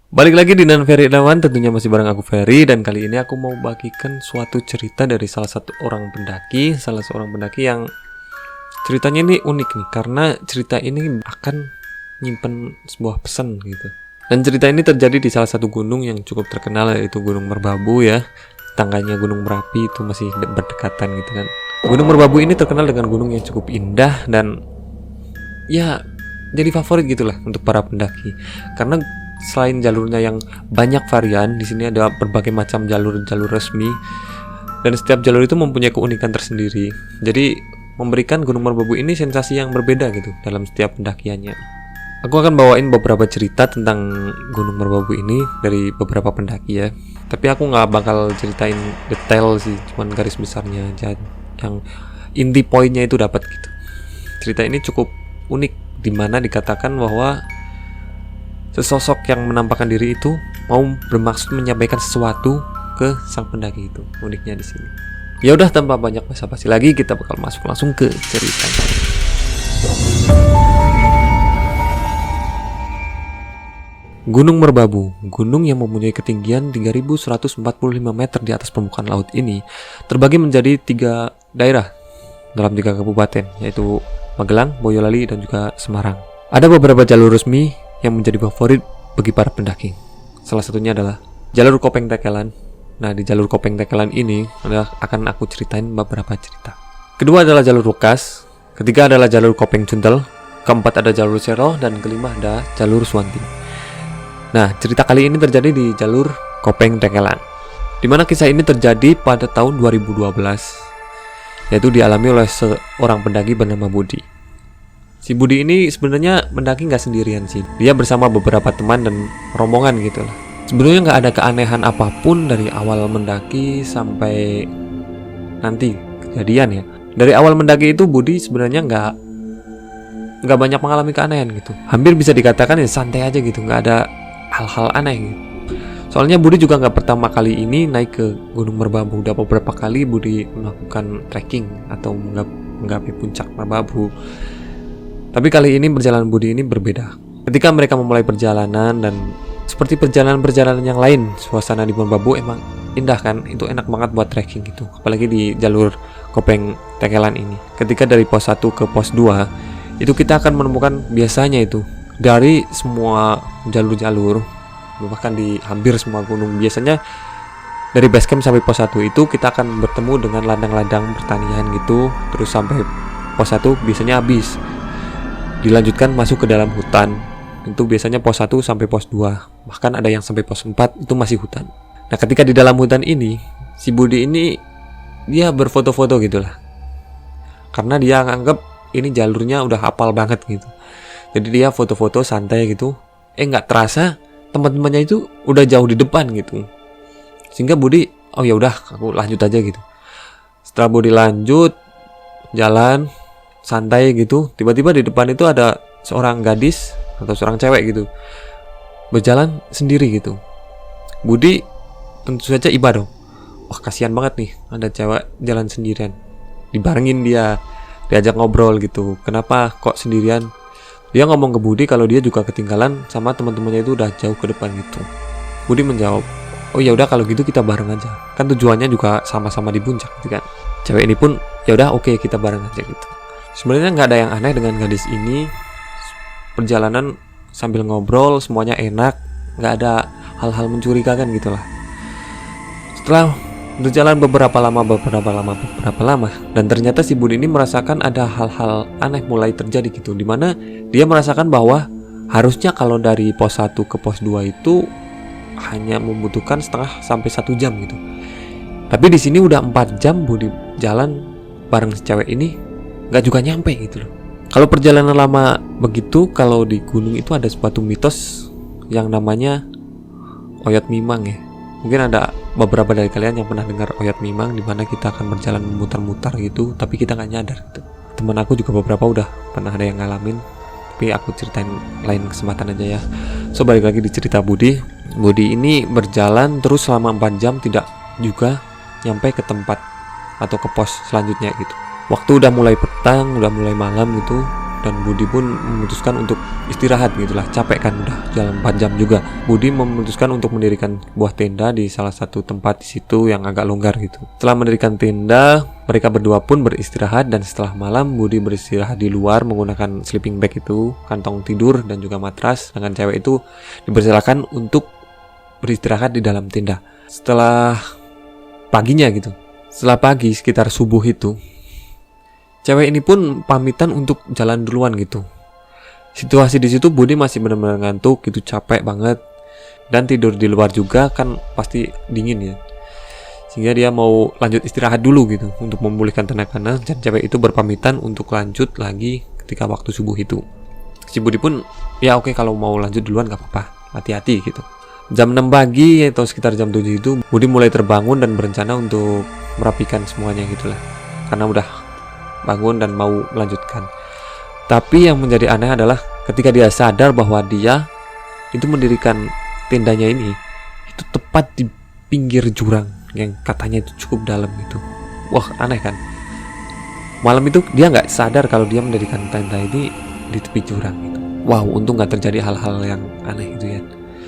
Balik lagi di Nan Ferry Irawan, tentunya masih bareng aku Ferry. Dan kali ini aku mau bagikan suatu cerita dari salah seorang pendaki yang ceritanya ini unik nih. Karena cerita ini akan nyimpen sebuah pesan gitu. Dan cerita ini terjadi di salah satu gunung yang cukup terkenal, yaitu Gunung Merbabu ya. Tangganya Gunung Merapi itu masih berdekatan gitu kan. Gunung Merbabu ini terkenal dengan gunung yang cukup indah dan ya jadi favorit gitulah untuk para pendaki. Karena selain jalurnya yang banyak varian, di sini ada berbagai macam jalur-jalur resmi dan setiap jalur itu mempunyai keunikan tersendiri. Jadi memberikan Gunung Merbabu ini sensasi yang berbeda gitu dalam setiap pendakiannya. Aku akan bawain beberapa cerita tentang Gunung Merbabu ini dari beberapa pendaki ya. Tapi aku nggak bakal ceritain detail sih, cuman garis besarnya aja yang inti poinnya itu dapat gitu. Cerita ini cukup unik, dimana dikatakan bahwa sesosok yang menampakkan diri itu mau bermaksud menyampaikan sesuatu ke sang pendaki itu. Uniknya di sini. Ya udah, tanpa banyak basa-basi lagi, kita bakal masuk langsung ke ceritanya. Gunung Merbabu, gunung yang mempunyai ketinggian 3.145 meter di atas permukaan laut ini, terbagi menjadi 3 daerah dalam 3 kabupaten, yaitu Magelang, Boyolali, dan juga Semarang. Ada beberapa jalur resmi yang menjadi favorit bagi para pendaki. Salah satunya adalah jalur Kopeng Tekelan. Nah, di jalur Kopeng Tekelan ini akan aku ceritain beberapa cerita. Kedua adalah jalur Lukas, ketiga adalah jalur Kopeng Cuntel, keempat ada jalur Sero, dan kelima ada jalur Suwanti. Nah, cerita kali ini terjadi di jalur Kopeng Tekelan, di mana kisah ini terjadi pada tahun 2012, yaitu dialami oleh seorang pendaki bernama Budi. Si Budi ini sebenarnya mendaki nggak sendirian sih. Dia bersama beberapa teman dan rombongan gitu lah. Sebenarnya nggak ada keanehan apapun dari awal mendaki sampai nanti kejadian ya. Dari awal mendaki itu Budi sebenarnya nggak banyak mengalami keanehan gitu. Hampir bisa dikatakan ya santai aja gitu, nggak ada hal-hal aneh gitu. Soalnya Budi juga nggak pertama kali ini naik ke Gunung Merbabu. Udah beberapa kali Budi melakukan trekking atau menggapai puncak Merbabu. Tapi kali ini perjalanan Budi ini berbeda. Ketika mereka memulai perjalanan, dan seperti perjalanan-perjalanan yang lain, suasana di Merbabu emang indah kan. Itu enak banget buat trekking gitu. Apalagi di jalur Kopeng Tekelan ini. Ketika dari pos 1 ke pos 2, itu kita akan menemukan biasanya itu dari semua jalur-jalur, bahkan di hampir semua gunung, biasanya dari base camp sampai pos 1 itu kita akan bertemu dengan ladang-ladang pertanian gitu. Terus sampai pos 1 biasanya habis, dilanjutkan masuk ke dalam hutan. Itu biasanya pos 1 sampai pos 2. Bahkan ada yang sampai pos 4 itu masih hutan. Nah, ketika di dalam hutan ini, si Budi ini dia berfoto-foto gitulah. Karena dia nganggap ini jalurnya udah hafal banget gitu. Jadi dia foto-foto santai gitu. Nggak terasa teman-temannya itu udah jauh di depan gitu. Sehingga Budi, oh ya udah, aku lanjut aja gitu. Setelah Budi lanjut jalan santai gitu, tiba-tiba di depan itu ada seorang gadis atau seorang cewek gitu berjalan sendiri gitu. Budi tentu saja iba dong. Wah, kasihan banget nih ada cewek jalan sendirian. Dibarengin dia, diajak ngobrol gitu. Kenapa kok sendirian? Dia ngomong ke Budi kalau dia juga ketinggalan sama teman-temannya itu udah jauh ke depan gitu. Budi menjawab, oh ya udah kalau gitu kita bareng aja. Kan tujuannya juga sama-sama di puncak gitu kan. Cewek ini pun ya udah oke, kita bareng aja gitu. Sebenarnya nggak ada yang aneh dengan gadis ini. Perjalanan sambil ngobrol, semuanya enak, nggak ada hal-hal mencurigakan gitulah. Setelah berjalan beberapa lama, dan ternyata si Budi ini merasakan ada hal-hal aneh mulai terjadi gitu, dimana dia merasakan bahwa harusnya kalau dari pos 1 ke pos 2 itu hanya membutuhkan setengah sampai 1 jam gitu. Tapi di sini udah 4 jam Budi jalan bareng si cewek ini, nggak juga nyampe gitu loh. Kalau perjalanan lama begitu, kalau di gunung itu ada suatu mitos yang namanya Oyot Mimang ya. Mungkin ada beberapa dari kalian yang pernah dengar Oyot Mimang, di mana kita akan berjalan memutar-mutar gitu, tapi kita nggak nyadar gitu. Teman aku juga beberapa udah pernah ada yang ngalamin, tapi aku ceritain lain kesempatan aja ya. So, balik lagi di cerita Budi. Budi ini berjalan terus selama 4 jam tidak juga nyampe ke tempat atau ke pos selanjutnya gitu. Waktu udah mulai petang, udah mulai malam gitu. dan Budi pun memutuskan untuk istirahat gitulah, capek kan udah jalan 4 jam juga. Budi memutuskan untuk mendirikan buah tenda di salah satu tempat di situ yang agak longgar gitu. Setelah mendirikan tenda, mereka berdua pun beristirahat, dan setelah malam Budi beristirahat di luar menggunakan sleeping bag itu, kantong tidur dan juga matras, dengan cewek itu dipersilakan untuk beristirahat di dalam tenda. Setelah paginya gitu, setelah pagi sekitar subuh itu, cewek ini pun pamitan untuk jalan duluan gitu. Situasi di situ Budi masih benar-benar ngantuk gitu, capek banget, dan tidur di luar juga kan pasti dingin ya. Sehingga dia mau lanjut istirahat dulu gitu untuk memulihkan tenaganya, dan cewek itu berpamitan untuk lanjut lagi ketika waktu subuh itu. Si Budi pun ya oke, kalau mau lanjut duluan gak apa-apa, hati-hati gitu. Jam 6 pagi atau sekitar jam 7 itu Budi mulai terbangun dan berencana untuk merapikan semuanya gitulah, karena udah bangun dan mau melanjutkan. Tapi yang menjadi aneh adalah ketika dia sadar bahwa dia itu mendirikan tendanya ini itu tepat di pinggir jurang yang katanya itu cukup dalam gitu. Wah, aneh kan? Malam itu dia nggak sadar kalau dia mendirikan tenda ini di tepi jurang gitu. Wow, untung nggak terjadi hal-hal yang aneh gitu ya.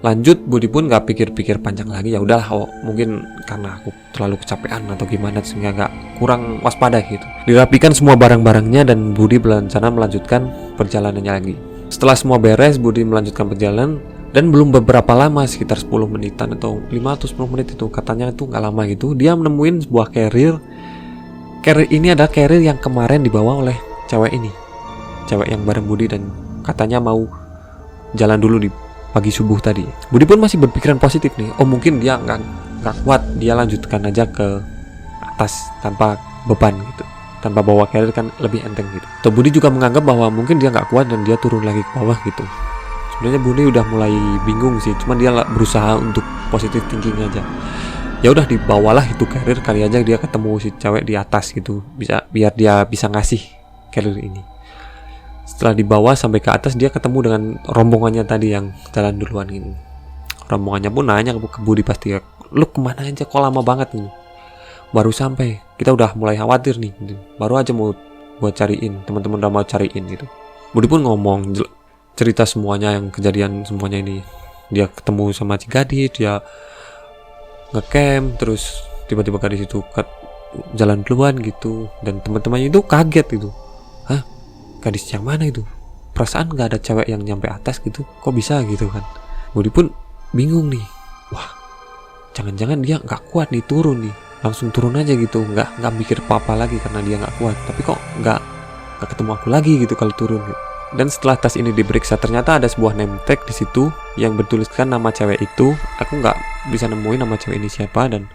Lanjut, Budi pun nggak pikir-pikir panjang lagi. Ya udahlah, mungkin karena aku terlalu kecapean atau gimana sehingga nggak kurang waspada gitu. Dirapikan semua barang-barangnya dan Budi berencana melanjutkan perjalanannya lagi. Setelah semua beres, Budi melanjutkan perjalanan, dan belum beberapa lama, sekitar 10 menitan atau 5 atau 10 menit itu, katanya itu nggak lama gitu, dia menemuin sebuah carrier. Carrier ini adalah carrier yang kemarin dibawa oleh cewek ini, cewek yang bareng Budi, dan katanya mau jalan dulu di pagi subuh tadi. Budi pun masih berpikiran positif nih. Oh, mungkin dia nggak kuat, dia lanjutkan aja ke atas tanpa beban gitu, tanpa bawa carrier kan lebih enteng gitu. Atau Budi juga menganggap bahwa mungkin dia nggak kuat dan dia turun lagi ke bawah gitu. Sebenarnya Budi udah mulai bingung sih, cuman dia berusaha untuk positive thinking aja. Ya udah, dibawalah itu carrier, kali aja dia ketemu si cewek di atas gitu, bisa biar dia bisa ngasih carrier ini. Setelah dibawa sampai ke atas, dia ketemu dengan rombongannya tadi yang jalan duluan ini. Rombongannya pun nanya ke Budi pasti, lu kemana aja kok lama banget nih? Baru sampai, kita udah mulai khawatir nih gitu. Baru aja mau buat cariin, teman-teman udah mau cariin gitu. Budi pun ngomong cerita semuanya, yang kejadian semuanya ini. Dia ketemu sama si gadis, dia ngecamp, terus tiba-tiba gadis itu jalan duluan gitu, dan teman-temannya itu kaget gitu. Hah? Gadis yang mana itu? Perasaan gak ada cewek yang nyampe atas gitu, kok bisa gitu kan? Budi pun bingung nih. Wah, jangan-jangan dia gak kuat nih, turun nih, langsung turun aja gitu, nggak mikir apa-apa lagi karena dia nggak kuat. Tapi kok nggak ketemu aku lagi gitu kalau turun gitu. Dan setelah tas ini diperiksa, ternyata ada sebuah name tag di situ yang bertuliskan nama cewek itu. Aku nggak bisa nemuin nama cewek ini siapa, dan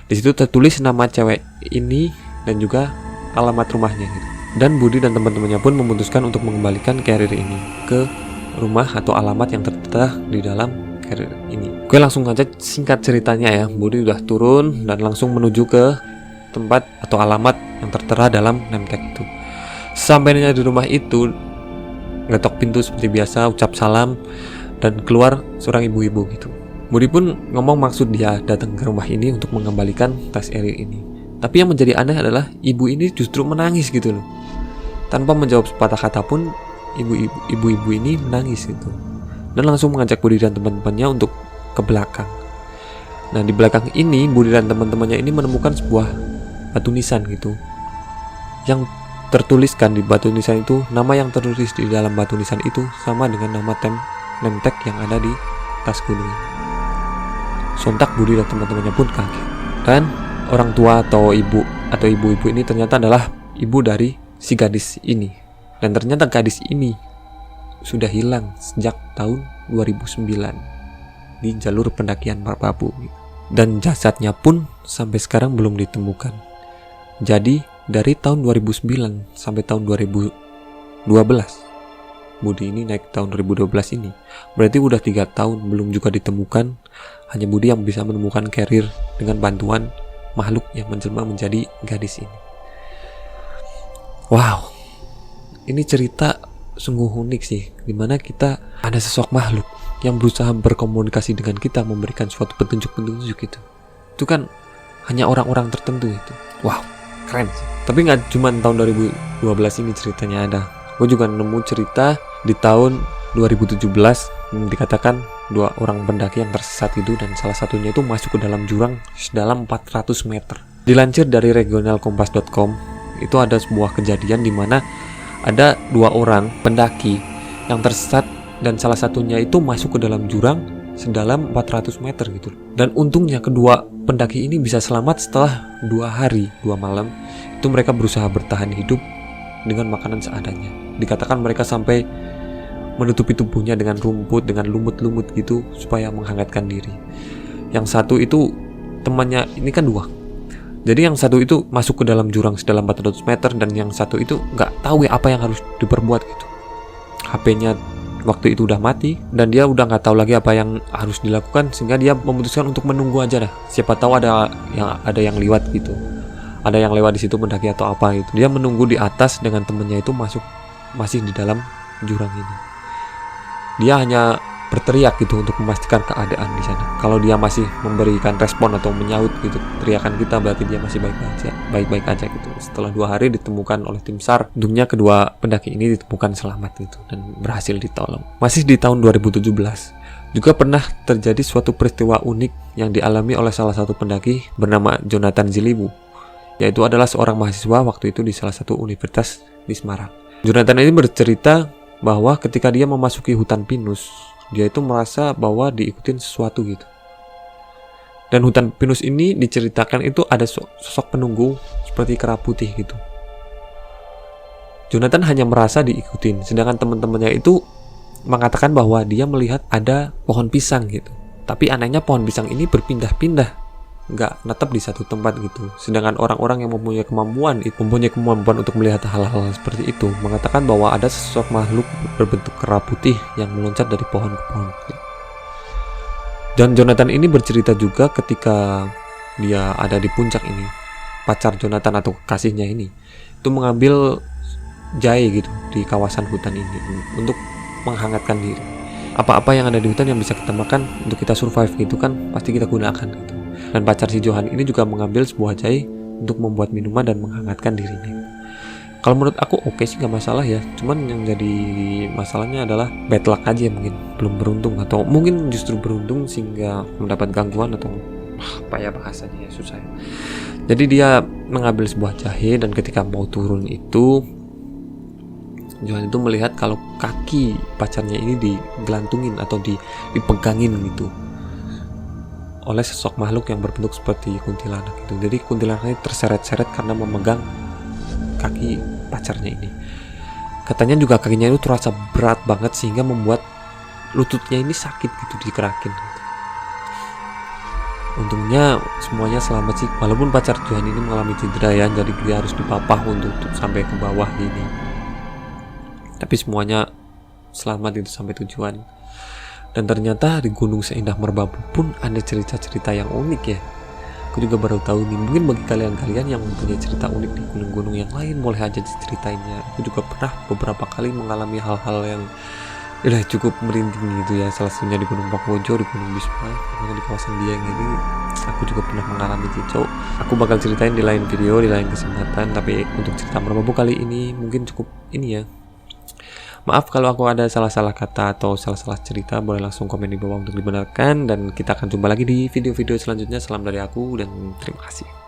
di situ tertulis nama cewek ini dan juga alamat rumahnya gitu. Dan Budi dan teman-temannya pun memutuskan untuk mengembalikan carrier ini ke rumah atau alamat yang tertera di dalam carrier ini. Oke, langsung aja singkat ceritanya ya. Budi udah turun dan langsung menuju ke tempat atau alamat yang tertera dalam name tag itu. Sampainya di rumah itu, ngetok pintu seperti biasa, ucap salam, dan keluar seorang ibu-ibu gitu. Budi pun ngomong maksud dia datang ke rumah ini untuk mengembalikan tas carrier ini. Tapi yang menjadi aneh adalah ibu ini justru menangis gitu loh. Tanpa menjawab sepatah kata pun, ibu-ibu ini menangis gitu. Dan langsung mengajak Budi dan teman-temannya untuk ke belakang. Nah, di belakang ini Budi dan teman-temannya ini menemukan sebuah batu nisan gitu, yang tertuliskan di batu nisan itu, nama yang tertulis di dalam batu nisan itu sama dengan nama name tag yang ada di tas gunung. Sontak Budi dan teman-temannya pun kaget. Dan orang tua atau ibu-ibu ini ternyata adalah ibu dari si gadis ini. Dan ternyata gadis ini sudah hilang sejak tahun 2009 di jalur pendakian Merbabu. Dan jasadnya pun sampai sekarang belum ditemukan. Jadi dari tahun 2009 sampai tahun 2012, Budi ini naik tahun 2012 ini, berarti udah 3 tahun belum juga ditemukan. Hanya Budi yang bisa menemukan carrier dengan bantuan makhluk yang menjelma menjadi gadis ini. Wow, ini cerita sungguh unik sih, dimana kita ada sosok makhluk yang berusaha berkomunikasi dengan kita, memberikan suatu petunjuk-petunjuk gitu. Itu kan hanya orang-orang tertentu itu. Wow, keren sih. Tapi nggak cuma tahun 2012 ini ceritanya ada. Gue juga nemu cerita di tahun 2017 dikatakan 2 orang pendaki yang tersesat itu, dan salah satunya itu masuk ke dalam jurang sedalam 400 meter. Dilansir dari regionalkompas.com, itu ada sebuah kejadian di mana ada 2 orang pendaki yang tersesat dan salah satunya itu masuk ke dalam jurang sedalam 400 meter gitu. Dan untungnya kedua pendaki ini bisa selamat setelah 2 hari 2 malam itu mereka berusaha bertahan hidup dengan makanan seadanya. Dikatakan mereka sampai menutupi tubuhnya dengan rumput, dengan lumut-lumut gitu supaya menghangatkan diri. Yang satu itu temannya, ini kan 2. Jadi yang satu itu masuk ke dalam jurang sedalam 400 meter dan yang satu itu nggak tahu ya apa yang harus diperbuat gitu. HP-nya waktu itu udah mati dan dia udah nggak tahu lagi apa yang harus dilakukan, sehingga dia memutuskan untuk menunggu aja dah. Siapa tahu ada yang lewat gitu. Ada yang lewat di situ mendaki atau apa gitu. Dia menunggu di atas dengan temennya itu masih di dalam jurang ini. Dia hanya berteriak gitu untuk memastikan keadaan di sana. Kalau dia masih memberikan respon atau menyaut gitu teriakan kita, berarti dia masih baik-baik aja gitu. Setelah 2 hari ditemukan oleh tim SAR, untungnya kedua pendaki ini ditemukan selamat gitu dan berhasil ditolong. Masih di tahun 2017 juga pernah terjadi suatu peristiwa unik yang dialami oleh salah satu pendaki bernama Jonathan Zilibu, yaitu adalah seorang mahasiswa waktu itu di salah satu universitas di Semarang. Jonathan ini bercerita bahwa ketika dia memasuki hutan pinus, dia itu merasa bahwa diikutin sesuatu gitu. Dan hutan pinus ini diceritakan itu ada sosok penunggu seperti kera putih gitu. Jonathan hanya merasa diikutin, sedangkan teman-temannya itu mengatakan bahwa dia melihat ada pohon pisang gitu. Tapi anehnya pohon pisang ini berpindah-pindah, nggak netap di satu tempat gitu. Sedangkan orang-orang yang mempunyai kemampuan untuk melihat hal-hal seperti itu mengatakan bahwa ada sosok makhluk berbentuk kera putih yang meloncat dari pohon ke pohon. Dan Jonathan ini bercerita juga ketika dia ada di puncak ini, pacar Jonathan atau kasihnya ini itu mengambil jahe gitu di kawasan hutan ini untuk menghangatkan diri. Apa-apa yang ada di hutan yang bisa kita makan untuk kita survive gitu kan pasti kita gunakan gitu. Dan pacar si Johan ini juga mengambil sebuah jahe untuk membuat minuman dan menghangatkan dirinya. Kalau menurut aku oke sih, gak masalah ya. Cuman yang jadi masalahnya adalah bad luck aja, mungkin belum beruntung atau mungkin justru beruntung sehingga mendapat gangguan atau apa ya bahasanya ya, susah ya. Jadi dia mengambil sebuah jahe dan ketika mau turun itu Johan itu melihat kalau kaki pacarnya ini digelantungin atau dipegangin gitu oleh sosok makhluk yang berbentuk seperti kuntilanak gitu. Jadi kuntilanak ini terseret-seret karena memegang kaki pacarnya ini. Katanya juga kakinya itu terasa berat banget sehingga membuat lututnya ini sakit gitu dikerakin gitu. Untungnya semuanya selamat sih, walaupun pacar Johan ini mengalami cedera ya, jadi dia harus dipapah untuk sampai ke bawah gini. Tapi semuanya selamat itu sampai tujuan. Dan ternyata di Gunung Seindah Merbabu pun ada cerita-cerita yang unik ya. Aku juga baru tahu nih. Mungkin bagi kalian-kalian yang mempunyai cerita unik di gunung-gunung yang lain, boleh aja diceritainnya. Aku juga pernah beberapa kali mengalami hal-hal yang udah cukup merinding gitu ya. Salah satunya di Gunung Pangbojo, di Gunung Bisma, di kawasan Dieng ini. Aku juga pernah mengalami cicau. Aku bakal ceritain di lain video, di lain kesempatan. Tapi untuk cerita Merbabu kali ini mungkin cukup ini ya. Maaf kalau aku ada salah-salah kata atau salah-salah cerita, boleh langsung komen di bawah untuk dibenarkan. Dan kita akan jumpa lagi di video-video selanjutnya. Salam dari aku dan terima kasih.